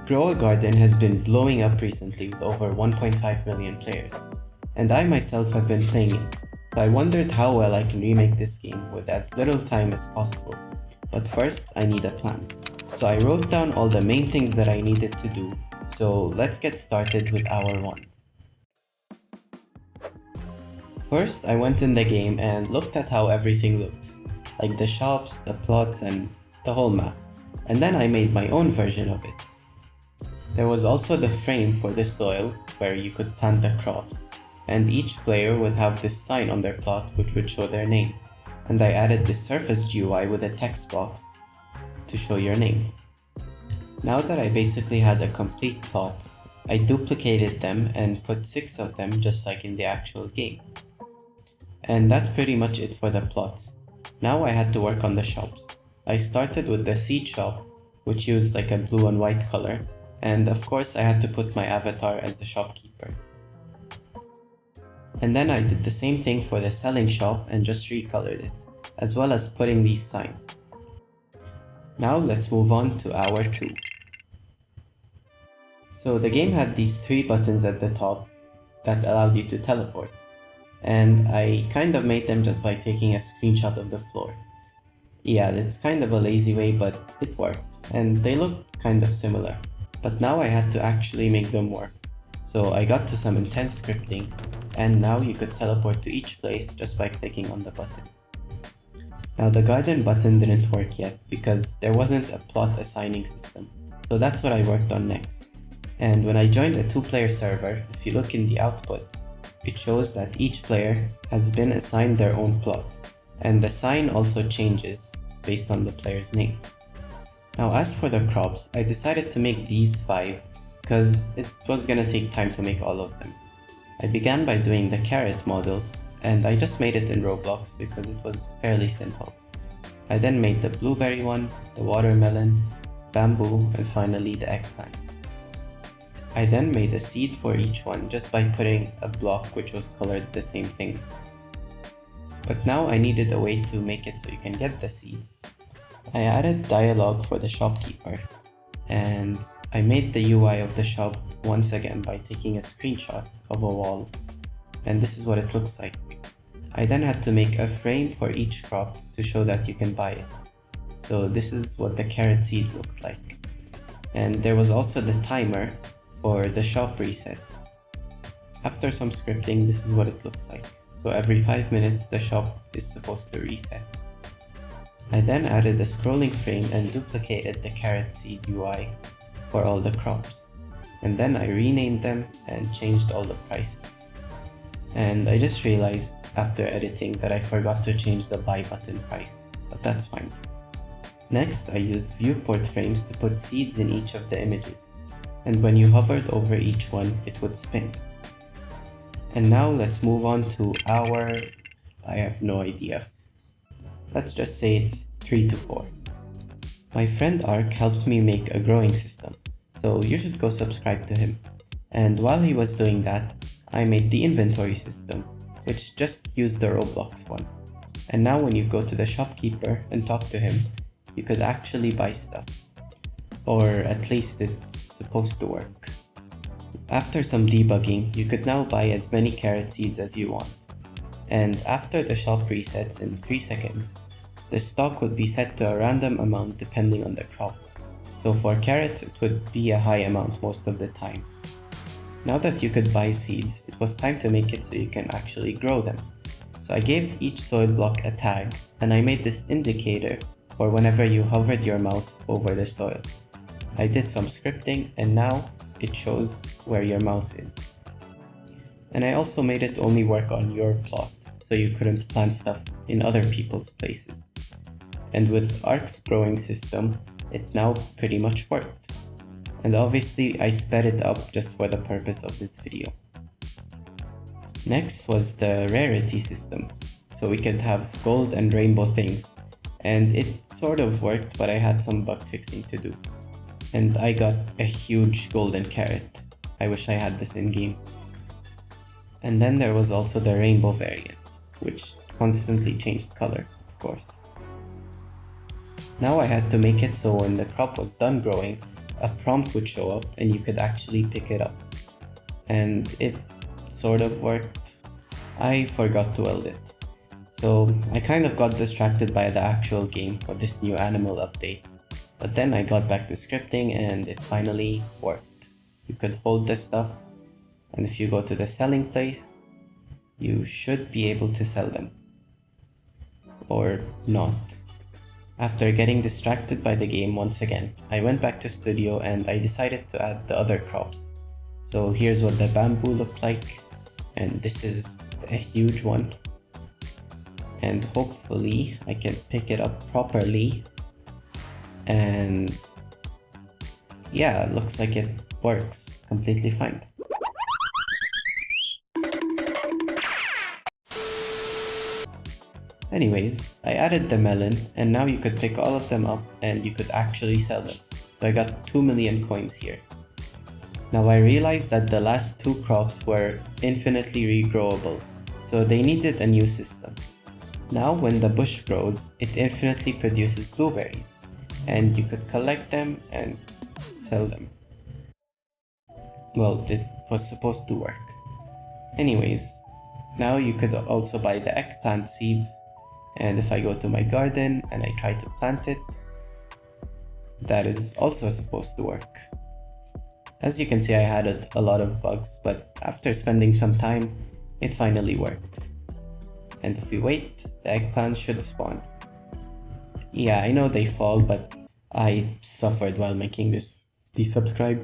Grow a Garden has been blowing up recently with over 1.5 million players, and I myself have been playing it, so I wondered how well I can remake this game with as little time as possible. But first, I need a plan. So I wrote down all the main things that I needed to do, so let's get started with hour 1. First, I went in the game and looked at how everything looks, like the shops, the plots, and the whole map, and then I made my own version of it. There was also the frame for the soil, where you could plant the crops, and each player would have this sign on their plot which would show their name, and I added this surface GUI with a text box to show your name. Now that I basically had a complete plot, I duplicated them and put 6 of them just like in the actual game. And that's pretty much it for the plots. Now I had to work on the shops. I started with the seed shop, which used like a blue and white color, and of course I had to put my avatar as the shopkeeper. And then I did the same thing for the selling shop and just recolored it, as well as putting these signs. Now let's move on to hour 2. So the game had these 3 buttons at the top that allowed you to teleport, and I kind of made them just by taking a screenshot of the floor. Yeah, it's kind of a lazy way, but it worked, and they looked kind of similar. But now I had to actually make them work. So I got to some intense scripting, and now you could teleport to each place just by clicking on the button. Now the garden button didn't work yet because there wasn't a plot assigning system, so that's what I worked on next. And when I joined a 2-player server, if you look in the output, it shows that each player has been assigned their own plot, and the sign also changes based on the player's name. Now as for the crops, I decided to make these 5 because it was gonna take time to make all of them. I began by doing the carrot model, and I just made it in Roblox because it was fairly simple. I then made the blueberry one, the watermelon, bamboo, and finally the eggplant. I then made a seed for each one just by putting a block which was colored the same thing. But now I needed a way to make it so you can get the seeds. I added dialogue for the shopkeeper, and I made the UI of the shop once again by taking a screenshot of a wall, and this is what it looks like. I then had to make a frame for each crop to show that you can buy it. So this is what the carrot seed looked like. And there was also the timer for the shop reset. After some scripting, this is what it looks like. So every 5 minutes the shop is supposed to reset. I then added a scrolling frame and duplicated the carrot seed UI for all the crops. And then I renamed them and changed all the prices. And I just realized after editing that I forgot to change the buy button price, but that's fine. Next, I used viewport frames to put seeds in each of the images, and when you hovered over each one, it would spin. And now let's move on to I have no idea. Let's just say it's 3 to 4. My friend Ark helped me make a growing system, so you should go subscribe to him. And while he was doing that, I made the inventory system, which just used the Roblox one. And now when you go to the shopkeeper and talk to him, you could actually buy stuff. Or at least it's supposed to work. After some debugging, you could now buy as many carrot seeds as you want. And after the shop resets in 3 seconds, the stock would be set to a random amount depending on the crop. So for carrots, it would be a high amount most of the time. Now that you could buy seeds, it was time to make it so you can actually grow them. So I gave each soil block a tag, and I made this indicator for whenever you hovered your mouse over the soil. I did some scripting, and now it shows where your mouse is. And I also made it only work on your plot, so you couldn't plant stuff in other people's places. And with Ark's growing system, it now pretty much worked. And obviously I sped it up just for the purpose of this video. Next was the rarity system, so we could have gold and rainbow things. And it sort of worked, but I had some bug fixing to do. And I got a huge golden carrot. I wish I had this in game. And then there was also the rainbow variant, which constantly changed color, of course. Now I had to make it so when the crop was done growing, a prompt would show up and you could actually pick it up. And it sort of worked. I forgot to weld it. So I kind of got distracted by the actual game for this new animal update. But then I got back to scripting and it finally worked. You could hold this stuff, and if you go to the selling place, you should be able to sell them. Or not. After getting distracted by the game once again, I went back to studio and I decided to add the other crops. So here's what the bamboo looked like, and this is a huge one. And hopefully I can pick it up properly. And yeah, it looks like it works completely fine. Anyways, I added the melon and now you could pick all of them up and you could actually sell them. So I got 2 million coins here. Now I realized that the last 2 crops were infinitely regrowable, so they needed a new system. Now when the bush grows, it infinitely produces blueberries, and you could collect them and sell them. Well, it was supposed to work. Anyways, now you could also buy the eggplant seeds, and if I go to my garden and I try to plant it, that is also supposed to work. As you can see, I had a lot of bugs, but after spending some time, it finally worked. And if we wait, the eggplants should spawn. Yeah, I know they fall, but I suffered while making this. Please subscribe.